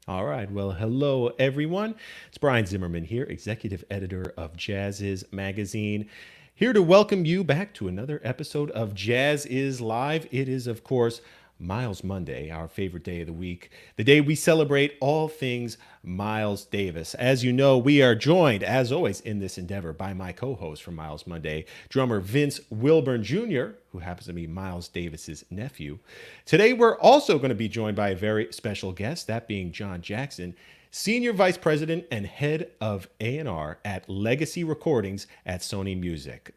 All right. Well, hello, everyone. It's Brian Zimmerman here, executive editor of Jazz's Magazine, here to welcome you back to another episode of Jazz is Live. It is, of course, Miles Monday, our favorite day of the week, the day we celebrate all things Miles Davis. As you know, we are joined, as always, in this endeavor by my co-host from Miles Monday, drummer Vince Wilburn Jr., who happens to be Miles Davis's nephew. Today, we're also going to be joined by a very special guest, that being John Jackson, Senior Vice President and Head of A&R at Legacy Recordings at Sony Music.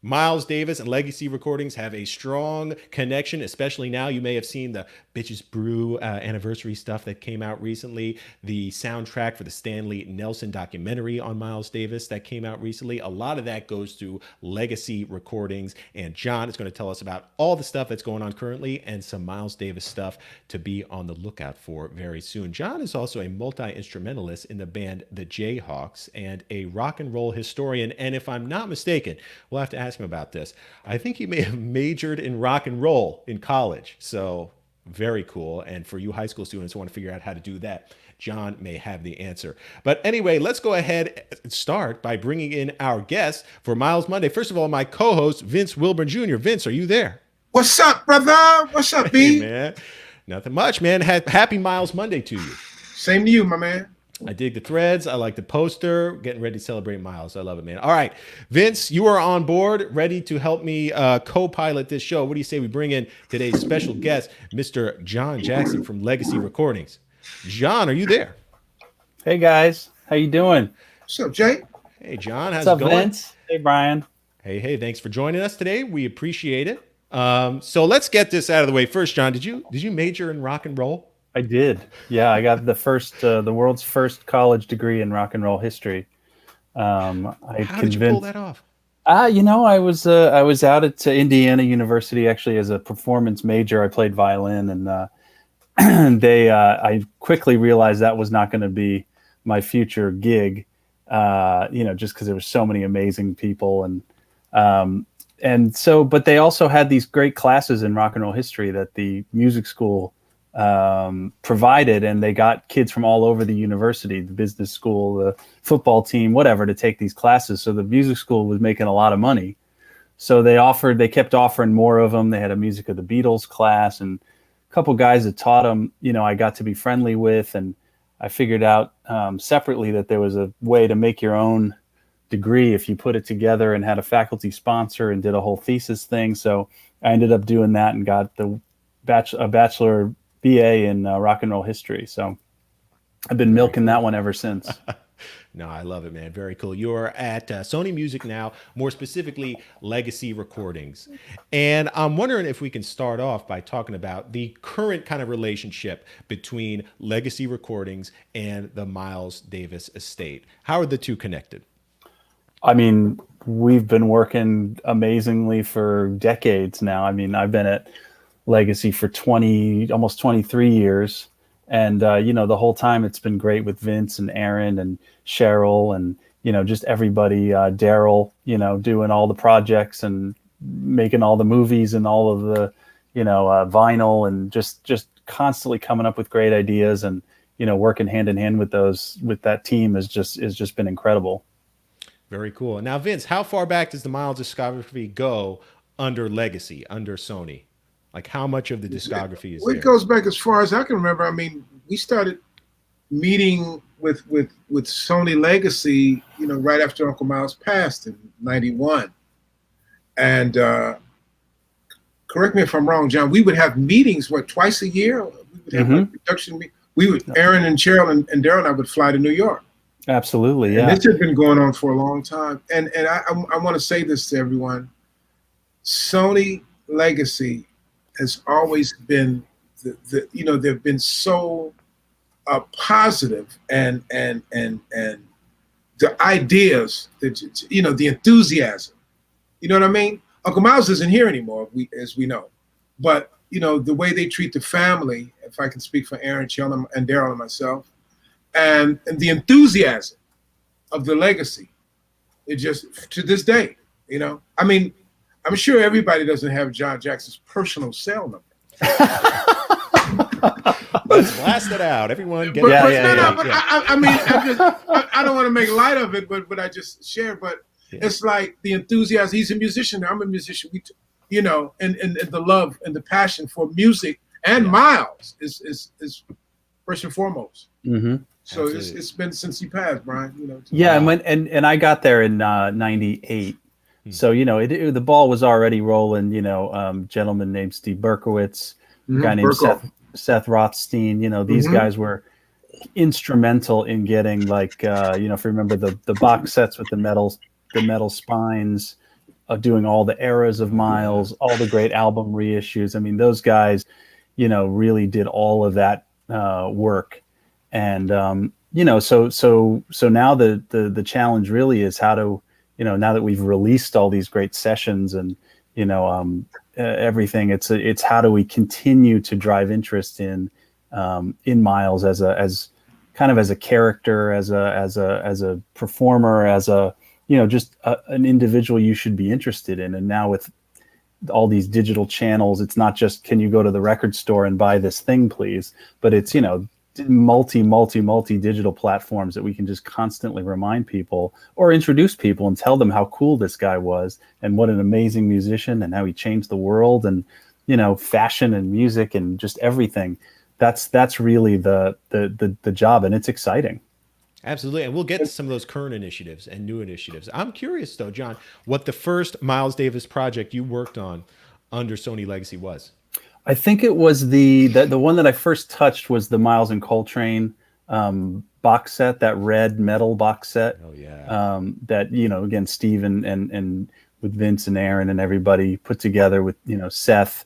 Miles Davis and Legacy Recordings have a strong connection, especially now. You may have seen the Bitches Brew anniversary stuff that came out recently, the soundtrack for the Stanley Nelson documentary on Miles Davis that came out recently. A lot of that goes to Legacy Recordings, and John is going to tell us about all the stuff that's going on currently and some Miles Davis stuff to be on the lookout for very soon. John is also a multi-instrumentalist in the band the Jayhawks and a rock and roll historian, and if I'm not mistaken, we'll have to ask him about this. I think he may have majored in rock and roll in college. So very cool. And for you high school students who want to figure out how to do that, John may have the answer. But anyway, let's go ahead and start by bringing in our guest for Miles Monday. First of all, my co-host, Vince Wilburn Jr. Vince, are you there? What's up, brother? What's up, B? Hey, man. Nothing much, man. Happy Miles Monday to you. Same to you, my man. I dig the threads. I like the poster. Getting ready to celebrate Miles. I love it, man. All right, Vince, you are on board, ready to help me co-pilot this show. What do you say we bring in today's special guest, Mr. John Jackson from Legacy Recordings? John, are you there? Hey, guys. How you doing? What's up, Jay? Hey, John. How's What's up, it going? Vince? Hey, Brian. Hey. Thanks for joining us today. We appreciate it. So let's get this out of the way first, John. Did you major in rock and roll? I did. Yeah, I got the world's first college degree in rock and roll history. How did you pull that off? I was out at Indiana University actually as a performance major. I played violin, and I quickly realized that was not going to be my future gig. Just because there were so many amazing people, but they also had these great classes in rock and roll history that the music school provided, and they got kids from all over the university, the business school, the football team, whatever, to take these classes. So the music school was making a lot of money. So they kept offering more of them. They had a music of the Beatles class, and a couple guys that taught them, I got to be friendly with, and I figured out separately that there was a way to make your own degree if you put it together and had a faculty sponsor and did a whole thesis thing. So I ended up doing that and got a bachelor BA in rock and roll history. So I've been milking that one ever since. No, I love it, man. Very cool. You're at Sony Music now, more specifically Legacy Recordings. And I'm wondering if we can start off by talking about the current kind of relationship between Legacy Recordings and the Miles Davis estate. How are the two connected? I mean, we've been working amazingly for decades now. I mean, I've been at Legacy for almost 23 years. And, the whole time it's been great with Vince and Aaron and Cheryl and, just everybody, Daryl, doing all the projects and making all the movies and all of the, vinyl, and just constantly coming up with great ideas, and, working hand in hand with that team has just been incredible. Very cool. Now, Vince, how far back does the Miles discography go under Legacy, under Sony? Like, how much of the discography is there? It goes back as far as I can remember. I mean, we started meeting with Sony Legacy, right after Uncle Miles passed in '91. And correct me if I'm wrong, John, we would have meetings, twice a year? We would have production meetings. Aaron and Cheryl and Daryl and I would fly to New York. Absolutely, yeah. And this had been going on for a long time. And I want to say this to everyone. Sony Legacy has always been they've been so positive, and the ideas, that the enthusiasm. You know what I mean? Uncle Miles isn't here anymore, as we know, but the way they treat the family, if I can speak for Aaron, Cheryl, and Daryl and myself, and the enthusiasm of the legacy, it just to this day, I mean, I'm sure everybody doesn't have John Jackson's personal cell number. Let's blast it out. Everyone get But, it. but I mean, I don't want to make light of it, but I just share. But it's like the enthusiasm. He's a musician. I'm a musician. And the love and the passion for music and Miles is first and foremost. Mm-hmm. So it's been since he passed, Brian. Yeah, and I got there in '98. So the ball was already rolling. Gentleman named Steve Berkowitz, a guy named Seth Rothstein. These guys were instrumental in getting if you remember the box sets with the metal spines, doing all the eras of Miles, all the great album reissues. I mean, those guys, really did all of that work. And so now the challenge really is how to, now that we've released all these great sessions and everything, it's how do we continue to drive interest in Miles as kind of as a character, as a performer, as just an individual you should be interested in. And now with all these digital channels, it's not just, can you go to the record store and buy this thing, please? But it's, multi digital platforms that we can just constantly remind people or introduce people and tell them how cool this guy was and what an amazing musician and how he changed the world and, fashion and music and just everything. That's really the job, and it's exciting. Absolutely. And we'll get to some of those current initiatives and new initiatives. I'm curious, though, John, what the first Miles Davis project you worked on under Sony Legacy was. I think it was the one that I first touched was the Miles and Coltrane box set, that red metal box set. Oh, yeah. That, again, Steve and with Vince and Aaron and everybody put together with, Seth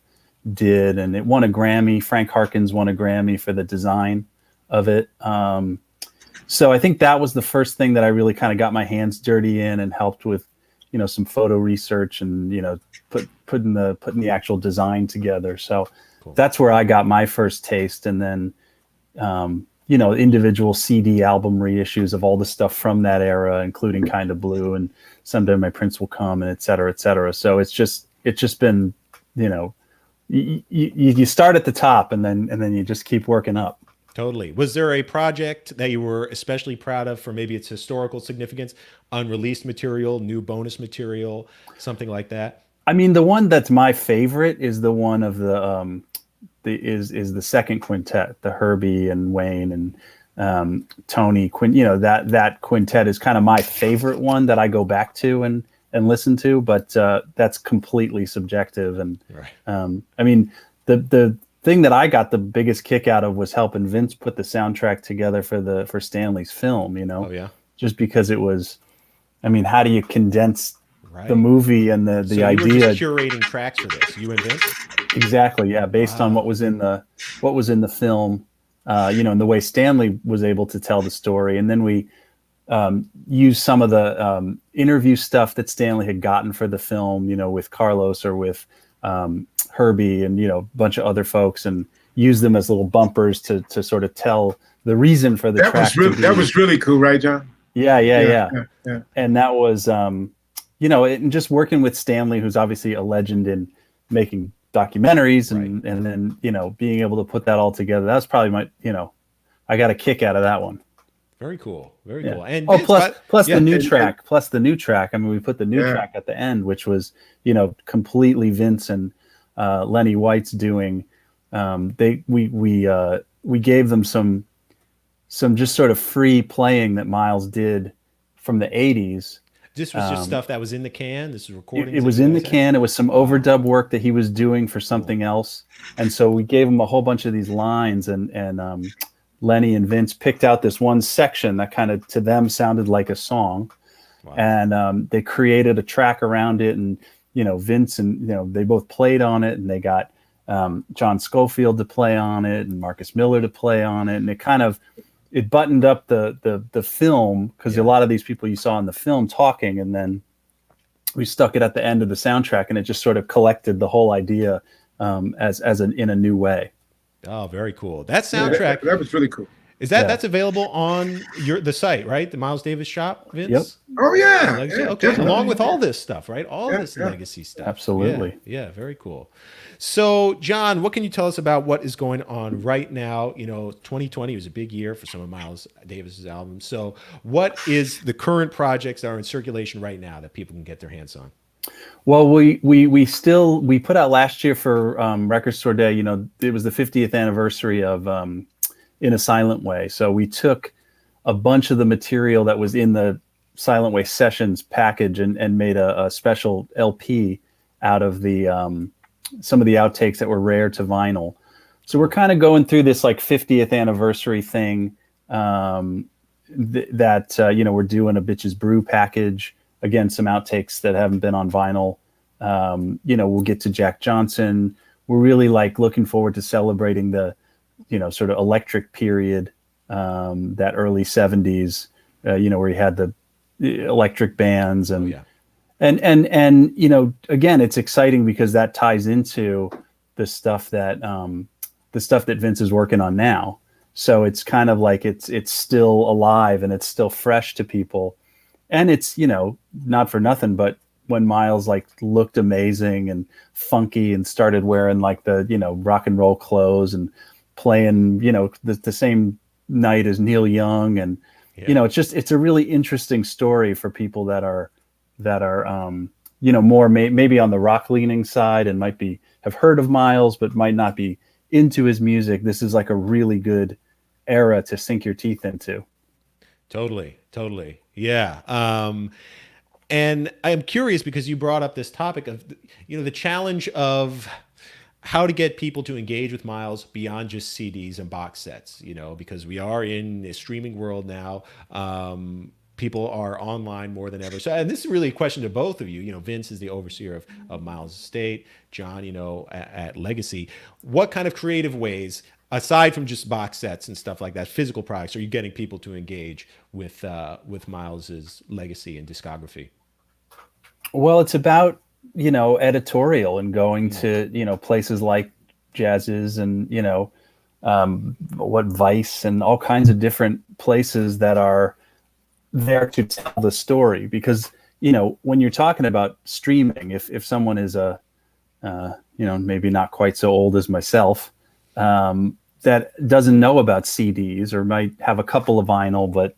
did. And it won a Grammy. Frank Harkins won a Grammy for the design of it. So I think that was the first thing that I really kind of got my hands dirty in and helped with, some photo research and, putting the actual design together. So cool. That's where I got my first taste. And then, individual CD album reissues of all the stuff from that era, including Kind of Blue and Someday My Prince Will Come and et cetera, et cetera. So it's just been, you start at the top and then you just keep working up. Totally. Was there a project that you were especially proud of for maybe its historical significance, unreleased material, new bonus material, something like that? I mean, the one that's my favorite is the one of the second quintet, the Herbie and Wayne and Tony that quintet is kind of my favorite one that I go back to and listen to, but that's completely subjective. And right. I mean, the thing that I got the biggest kick out of was helping Vince put the soundtrack together for Stanley's film, Oh, yeah. Just because it was, I mean, how do you condense right. the movie and the so idea? You were just curating tracks for this, you and Vince? Exactly. Yeah. Based on what was in the film, and the way Stanley was able to tell the story. And then we used some of the interview stuff that Stanley had gotten for the film, with Carlos or with Herbie and a bunch of other folks, and use them as little bumpers to sort of tell the reason for the track. That was really cool, right, John? Yeah. And that was and just working with Stanley, who's obviously a legend in making documentaries, and right. and then being able to put that all together. That's probably my I got a kick out of that one. Very cool. Very cool. And plus the new track. I mean, we put the new track at the end, which was, completely Vince and Lenny White's doing. We gave them some just sort of free playing that Miles did from the 80s. This was just stuff that was in the can. This was recording. It was in the can. It was some overdub work that he was doing for something else. And so we gave him a whole bunch of these lines, and Lenny and Vince picked out this one section that kind of to them sounded like a song. Wow. And they created a track around it, and Vince and they both played on it, and they got John Schofield to play on it and Marcus Miller to play on it, and it buttoned up the film, because a lot of these people you saw in the film talking, and then we stuck it at the end of the soundtrack, and it just sort of collected the whole idea in a new way. Oh, very cool. That soundtrack. That was really cool. Is that Yeah. that's available on the site, right? The Miles Davis shop, Yep. Vince? Oh yeah, Legacy. yeah, Okay, definitely. along with all this stuff, right? All Yeah, this yeah. legacy stuff. Absolutely. Yeah, very cool. So, John, what can you tell us about what is going on right now? 2020 was a big year for some of Miles Davis's albums. So, what is the current projects that are in circulation right now that people can get their hands on? Well, we put out last year for Record Store Day. It was the 50th anniversary of In a Silent Way. So we took a bunch of the material that was in the Silent Way Sessions package and made a special LP out of the some of the outtakes that were rare to vinyl. So we're kind of going through this like 50th anniversary thing that we're doing a Bitches Brew package. Again, some outtakes that haven't been on vinyl. We'll get to Jack Johnson. We're really like looking forward to celebrating the, sort of electric period, that early 70s, where you had the electric bands and, again, it's exciting because that ties into the stuff that Vince is working on now. So it's kind of like it's still alive and it's still fresh to people. And it's, not for nothing, but when Miles like looked amazing and funky and started wearing like the, rock and roll clothes and playing, the same night as Neil Young. And, it's a really interesting story for people that are, more maybe on the rock leaning side and have heard of Miles, but might not be into his music. This is like a really good era to sink your teeth into. Totally. Yeah. And I'm curious because you brought up this topic of, the challenge of how to get people to engage with Miles beyond just CDs and box sets, because we are in a streaming world now. People are online more than ever. So, and this is really a question to both of you. Vince is the overseer of Miles' estate. John, at Legacy. What kind of creative ways, aside from just box sets and stuff like that, physical products, are you getting people to engage with Miles's legacy and discography? Well, it's about, editorial and going to, places like Jazz's and, Vice and all kinds of different places that are there to tell the story. Because, when you're talking about streaming, if someone is maybe not quite so old as myself, that doesn't know about CDs or might have a couple of vinyl, but,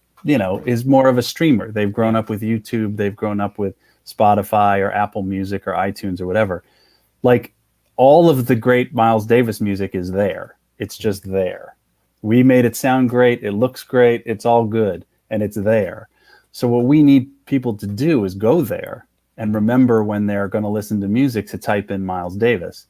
is more of a streamer. They've grown up with YouTube. They've grown up with Spotify or Apple Music or iTunes or whatever. Like all of the great Miles Davis music is there. It's just there. We made it sound great. It looks great. It's all good. And it's there. So what we need people to do is go there and remember when they're going to listen to music to type in Miles Davis.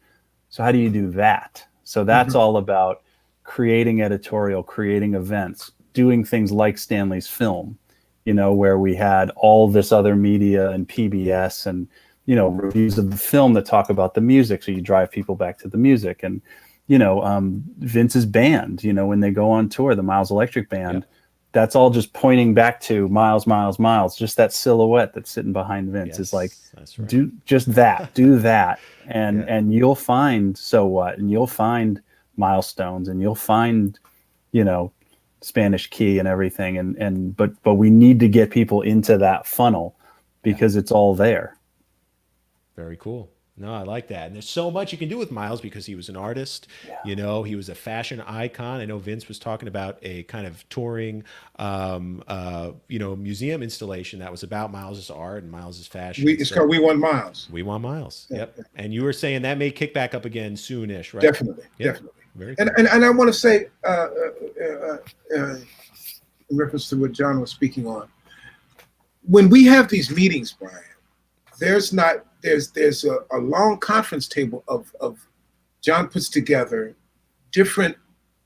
So how do you do that? So that's all about creating editorial, creating events, doing things like Stanley's Film, where we had all this other media and PBS and, reviews of the film that talk about the music. So you drive people back to the music and, Vince's band, when they go on tour, the Miles Electric Band, that's all just pointing back to Miles, just that silhouette that's sitting behind Vince. Is like, right. Do just that, do that. And you'll find So What, and you'll find Milestones, and you'll find, Spanish Key and everything. But we need to get people into that funnel because it's all there. Very cool. No, I like that. And there's so much you can do with Miles because he was an artist. Yeah. He was a fashion icon. I know Vince was talking about a kind of touring, museum installation that was about Miles's art and Miles's fashion. It's called We Want Miles. We Want Miles. Yep. And you were saying that may kick back up again soonish, right? Definitely. Very cool. And I want to say, in reference to what John was speaking on, when we have these meetings, Brian, there's a long conference table of John puts together different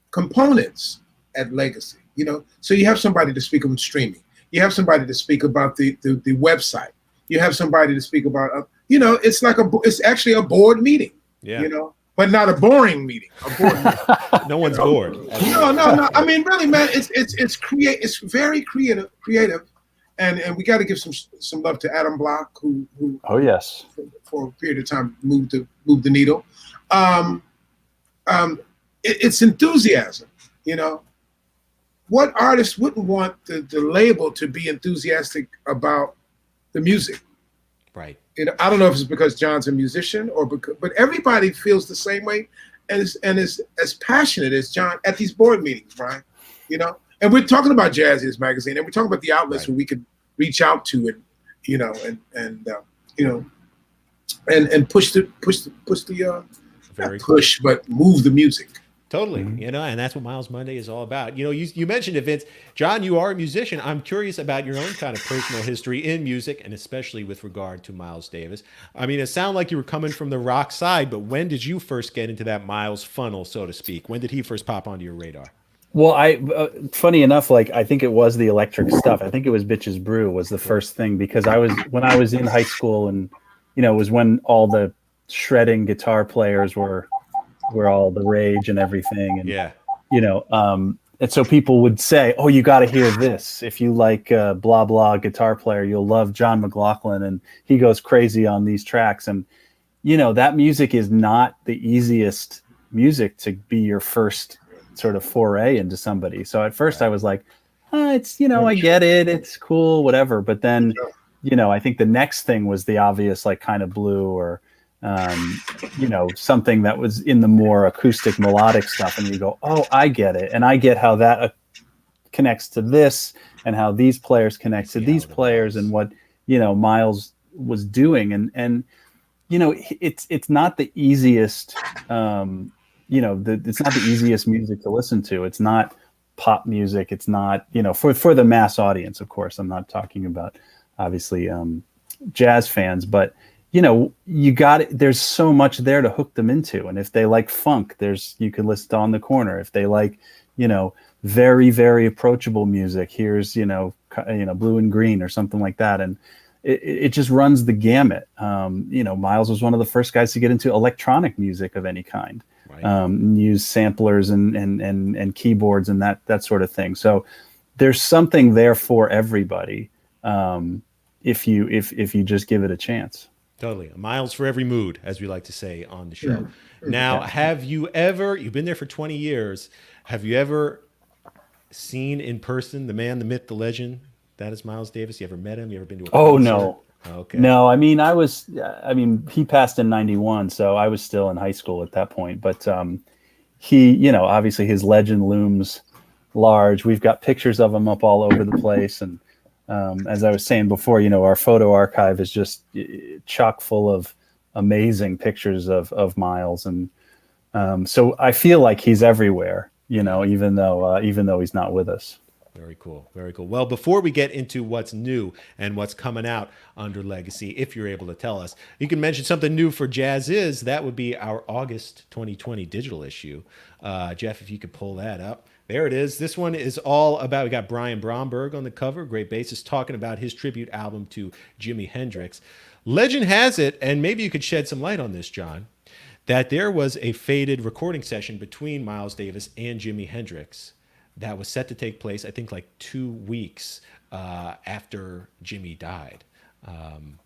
components at Legacy, so you have somebody to speak on streaming, you have somebody to speak about the website, you have somebody to speak about it's actually a board meeting, but not a boring meeting. A board meeting. No one's bored. No. I mean, really, man, it's very creative. And we got to give some love to Adam Block, who oh yes, for a period of time moved the needle. It's enthusiasm, what artist wouldn't want the label to be enthusiastic about the music? Right. I don't know if it's because John's a musician or because, but everybody feels the same way and is as passionate as John at these board meetings, Brian. And we're talking about Jazz Is Magazine, and we're talking about the outlets where we could reach out to and and push the not push, but move the music. Totally. And that's what Miles Monday is all about. You mentioned it, Vince. John, you are a musician. I'm curious about your own kind of personal history in music, and especially with regard to Miles Davis. I mean, it sounded like you were coming from the rock side, but when did you first get into that Miles funnel, so to speak? When did he first pop onto your radar? Well, funny enough, I think it was the electric stuff. I think it was Bitches Brew was the first thing, because when I was in high school, and it was when all the shredding guitar players were all the rage and everything. And, and so people would say, oh, you got to hear this. If you like blah, blah guitar player, you'll love John McLaughlin. And he goes crazy on these tracks. And, that music is not the easiest music to be your first sort of foray into somebody. So at first I was like, it's, I get it. It's cool, whatever. But then, I think the next thing was the obvious, Kind of Blue, or, something that was in the more acoustic melodic stuff, and you go, oh, I get it. And I get how that connects to this, and how these players connect to these players, and what, Miles was doing. And it's not the easiest, it's not the easiest music to listen to. It's not pop music. It's not, for the mass audience, of course. I'm not talking about, obviously, jazz fans, but there's so much there to hook them into. And if they like funk, you can listen to On the Corner. If they like, very, very approachable music, here's, Blue and Green or something like that. And it just runs the gamut. Miles was one of the first guys to get into electronic music of any kind, use samplers and keyboards and that sort of thing. So there's something there for everybody. If you just give it a chance. Totally. A Miles for every mood, as we like to say on the show. Now, have you ever, you've been there for 20 years, have you ever seen in person the man, the myth, the legend? That is Miles Davis. You ever met him? You ever been to a concert? Oh, no. Okay. No, he passed in 91, so I was still in high school at that point. But he, obviously his legend looms large. We've got pictures of him up all over the place. And as I was saying before, our photo archive is just chock full of amazing pictures of Miles. And so I feel like he's everywhere, even though he's not with us. Very cool. Very cool. Well, before we get into what's new and what's coming out under Legacy, if you're able to tell us, you can mention something new for Jazz Is. That would be our August 2020 digital issue. Jeff, if you could pull that up. There it is. This one is all about, we got Brian Bromberg on the cover, great bassist, talking about his tribute album to Jimi Hendrix. Legend has it, and maybe you could shed some light on this, John, that there was a faded recording session between Miles Davis and Jimi Hendrix that was set to take place, I think, 2 weeks after Jimmy died.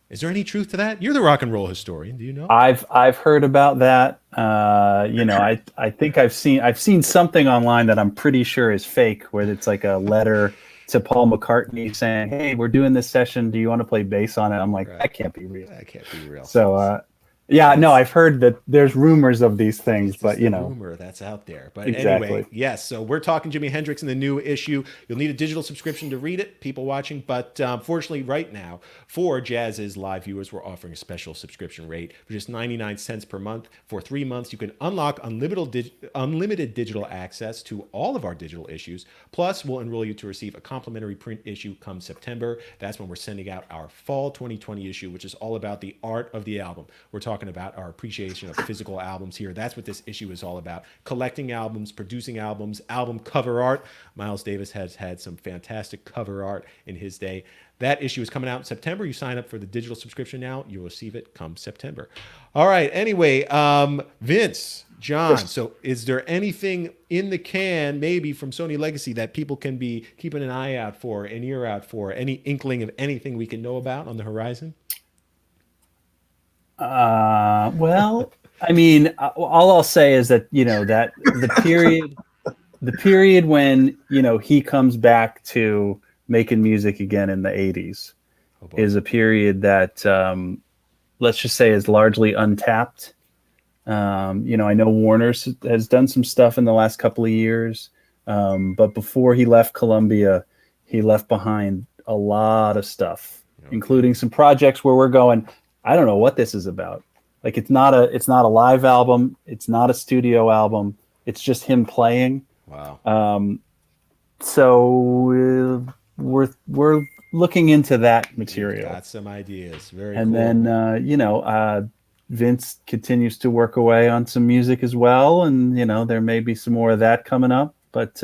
Is there any truth to that? You're the rock and roll historian. Do you know? I've heard about that. I think I've seen something online that I'm pretty sure is fake, where it's like a letter to Paul McCartney saying, "Hey, we're doing this session. Do you want to play bass on it?" I'm like, that can't be real. That can't be real. So, I've heard that there's rumors of these things, but rumor that's out there. But exactly. Anyway, yes. So we're talking Jimi Hendrix in the new issue. You'll need a digital subscription to read it, people watching. But fortunately, right now, for Jazz Is live viewers, we're offering a special subscription rate for just 99 cents per month. For 3 months, you can unlock unlimited digital access to all of our digital issues. Plus, we'll enroll you to receive a complimentary print issue come September. That's when we're sending out our fall 2020 issue, which is all about the art of the album. We're talking about our appreciation of physical albums here. That's what this issue is all about. Collecting albums, producing albums, album cover art. Miles Davis has had some fantastic cover art in his day. That issue is coming out in September. You sign up for the digital subscription now. You'll receive it come September. All right. Anyway, Vince, John, so is there anything in the can, maybe from Sony Legacy, that people can be keeping an eye out for, an ear out for, any inkling of anything we can know about on the horizon? Well, I mean, all I'll say is that, that the period the period when, he comes back to making music again in the 80s is a period that, let's just say, is largely untapped. I know Warner's has done some stuff in the last couple of years, but before he left Columbia, he left behind a lot of stuff, including some projects where we're going, I don't know what this is about. Like, it's not a live album, it's not a studio album, it's just him playing. Wow. So we're looking into that material. You've got some ideas. Very and cool. then Vince continues to work away on some music as well, and there may be some more of that coming up, but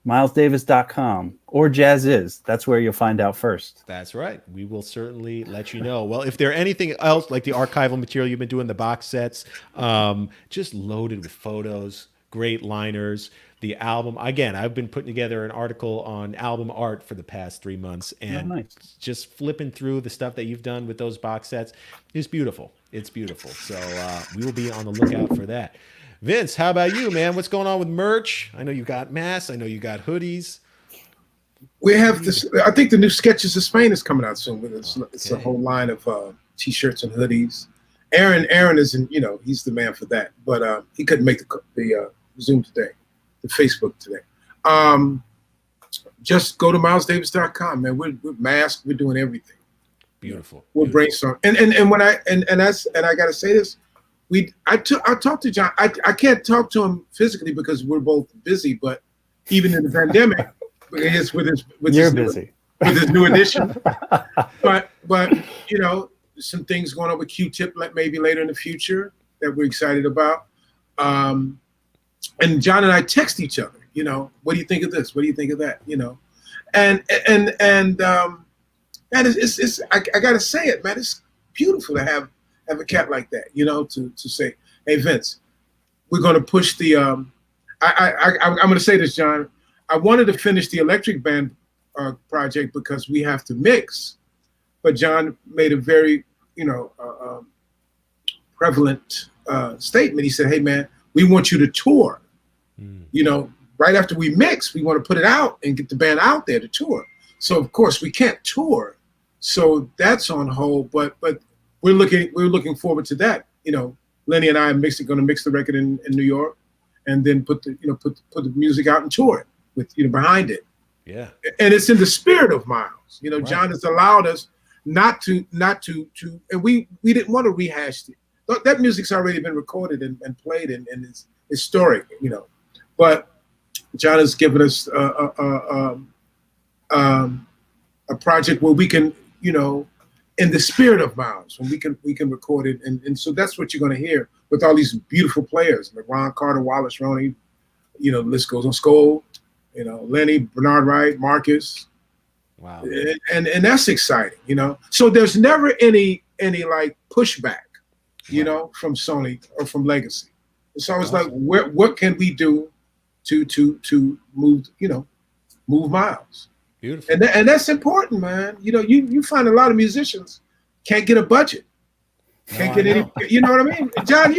milesdavis.com or Jazz Is, that's where you'll find out first. That's right. We will certainly let you know. Well, if there anything else like the archival material you've been doing, the box sets, just loaded with photos, great liners, the album. Again, I've been putting together an article on album art for the past 3 months, and nice. Just flipping through the stuff that you've done with those box sets is beautiful. It's beautiful. So we will be on the lookout for that. Vince, how about you, man? What's going on with merch? I know you got masks. I know you got hoodies. We have this. I think the new Sketches of Spain is coming out soon. It's a whole line of t-shirts and hoodies. Aaron isn't, he's the man for that, but he couldn't make the Zoom today, the Facebook today. Just go to milesdavis.com, man. We're masked. We're doing everything. Beautiful. We'll brainstorm. And when I got to say this, I talked to John. I can't talk to him physically because we're both busy. But even in the pandemic, with his new edition. But some things going on with Q-Tip, maybe later in the future that we're excited about. And John and I text each other. What do you think of this? What do you think of that? And it's I gotta say it, man. It's beautiful to have a cat like that, to say, hey, Vince, we're going to push the, I'm going to say this, John. I wanted to finish the electric band project because we have to mix, but John made a very, prevalent statement. He said, hey, man, we want you to tour. Right after we mix, we want to put it out and get the band out there to tour. So, of course, we can't tour. So that's on hold, but we're looking forward to that. Lenny and I are going to mix the record in New York, and then put the music out and tour it with behind it. Yeah. And it's in the spirit of Miles. Right. John has allowed us not to, and we didn't want to rehash it. That music's already been recorded and played and it's historic. But John has given us a project where we can, in the spirit of Miles, when we can record it, and so that's what you're going to hear with all these beautiful players, like Ron Carter, Wallace Roney, the list goes on. Skoll, Lenny, Bernard Wright, Marcus. Wow. And that's exciting, So there's never any like pushback, from Sony or from Legacy. It's always like, what can we do to move, move Miles? Beautiful. And that's important, man. You find a lot of musicians can't get a budget. Can't get any, you know what I mean? John,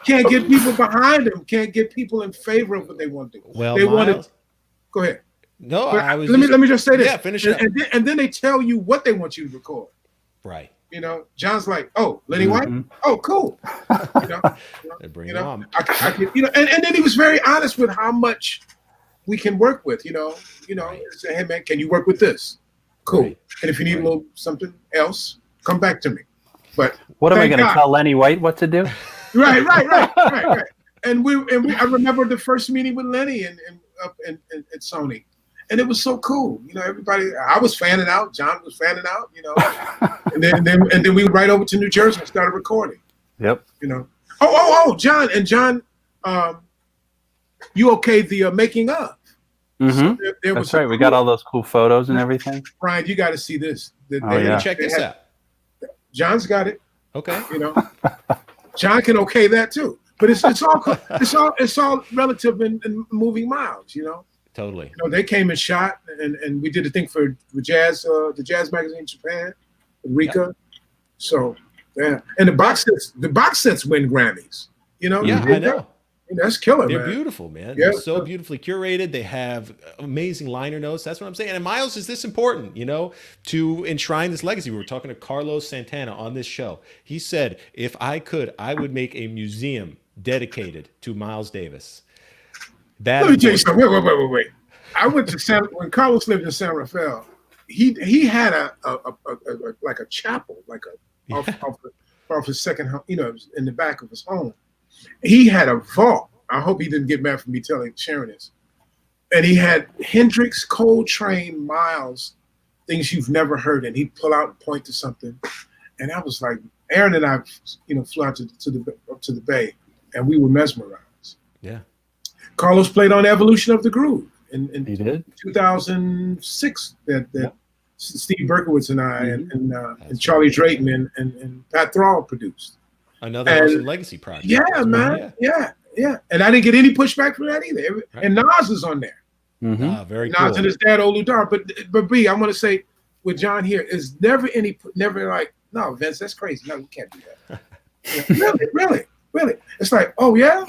can't get people behind them, can't get people in favor of what they want to do. Well, they want to go ahead. No, let me just say this. Yeah, finish it. And then they tell you what they want you to record. Right. John's like, oh, Lenny White? Oh, cool. They bring it on. I and then he was very honest with how much we can work with, say, hey man, can you work with this? Cool. Right. And if you need a little something else, come back to me. But what am I going to tell Lenny White what to do? Right. And I remember the first meeting with Lenny and up at Sony, and it was so cool. Everybody. I was fanning out. John was fanning out. and then we went right over to New Jersey and started recording. Yep. John, you okayed the making of. Mm-hmm. So that's right. We got all those cool photos and everything. Brian, you got to see this. Check this out. John's got it. Okay. John can okay that too. But it's all relative in moving Miles. Totally. They came and shot, and we did a thing for the jazz magazine in Japan, Rika. Yep. So yeah, and the box sets win Grammys. Yeah, I know. That's killer, They're man. beautiful, man. Yeah. They're so beautifully curated. They have amazing liner notes. That's what I'm saying. And Miles, is this important, to enshrine this legacy? We were talking to Carlos Santana on this show. He said, if I could, I would make a museum dedicated to Miles Davis. Let me tell you something. Wait. I went to when Carlos lived in San Rafael. He had a like a chapel, like off his second home, in the back of his home. He had a vault. I hope he didn't get mad for me sharing this. And he had Hendrix, Coltrane, Miles, things you've never heard. And he'd pull out and point to something. And I was like, Aaron and I, flew out to the Bay, and we were mesmerized. Yeah. Carlos played on Evolution of the Groove in He did? 2006. That Steve Berkowitz and I and Charlie Drayton and Pat Thrall produced. Another awesome legacy project. Yeah, man. Yeah. And I didn't get any pushback from that either. Right. And Nas is on there. Mm-hmm. Very Nas cool. and his dad, Olu Dar. But B, I'm going to say with John here is never like, no, Vince, that's crazy. No, you can't do that. Really. It's like, oh yeah,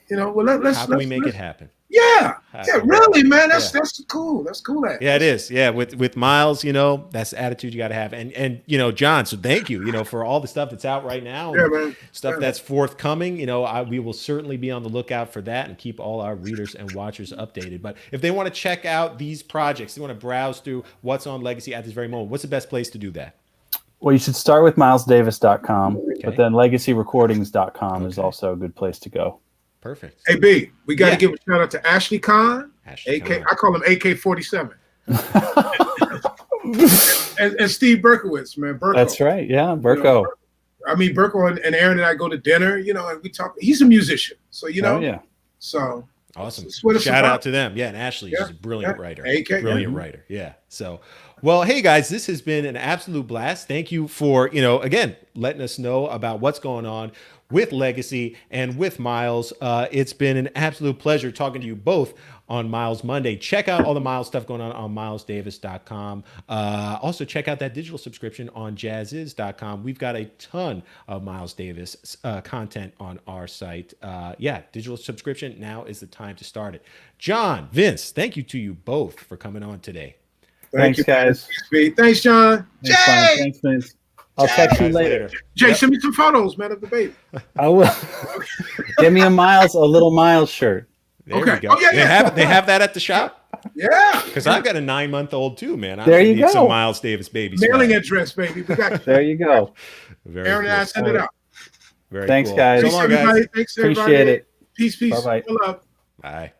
well let's. How can we make it happen? Yeah, really, man. That's cool. That's cool. Yeah, it is. Yeah, with Miles, that's the attitude you got to have. And John, so thank you, for all the stuff that's out right now. Yeah, man. Stuff that's forthcoming. We will certainly be on the lookout for that and keep all our readers and watchers updated. But if they want to check out these projects, they want to browse through what's on Legacy at this very moment, what's the best place to do that? Well, you should start with milesdavis.com, but then legacyrecordings.com is also a good place to go. Perfect. Hey, B, we got to give a shout out to Ashley Khan, Ashley Khan. I call him AK-47. and Steve Berkowitz, man. Berko. That's right. Yeah, Berko. Berko and Aaron and I go to dinner, and we talk. He's a musician. So, Oh, yeah. So. Awesome. Shout out to them. Yeah, and Ashley is a brilliant writer. Brilliant writer. Yeah. So, well, hey guys, this has been an absolute blast. Thank you for, again, letting us know about what's going on with Legacy and with Miles. It's been an absolute pleasure talking to you both on Miles Monday. Check out all the Miles stuff going on milesdavis.com. Also check out that digital subscription on jazziz.com. We've got a ton of Miles Davis content on our site. Digital subscription. Now is the time to start it. John, Vince, thank you to you both for coming on today. Thanks, guys. Thanks, John. Thanks, Vince. I'll text you later. Jay, send me some photos, man, of the baby. I will. Give me a little Miles shirt. There we go. Oh, yeah. They have that at the shop? Yeah. Because I've got a 9-month-old too, man. There you go. Some Miles Davis baby mailing address, baby. We got you. There you go. Very Aaron and I send it out. Thanks, guys. Thanks, everybody. Thanks, everybody. Appreciate it. Peace. Bye-bye. Love. Bye.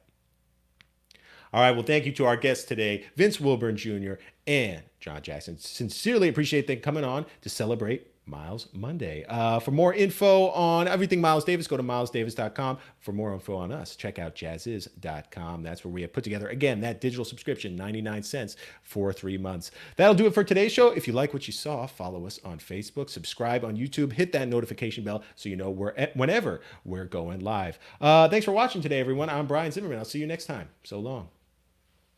All right. Well, thank you to our guests today, Vince Wilburn Jr. and John Jackson. Sincerely appreciate them coming on to celebrate Miles Monday. For more info on everything Miles Davis, go to milesdavis.com. For more info on us, check out jazziz.com. That's where we have put together, again, that digital subscription, 99 cents for 3 months. That'll do it for today's show. If you like what you saw, follow us on Facebook, subscribe on YouTube, hit that notification bell so you know whenever we're going live. Thanks for watching today, everyone. I'm Brian Zimmerman. I'll see you next time. So long.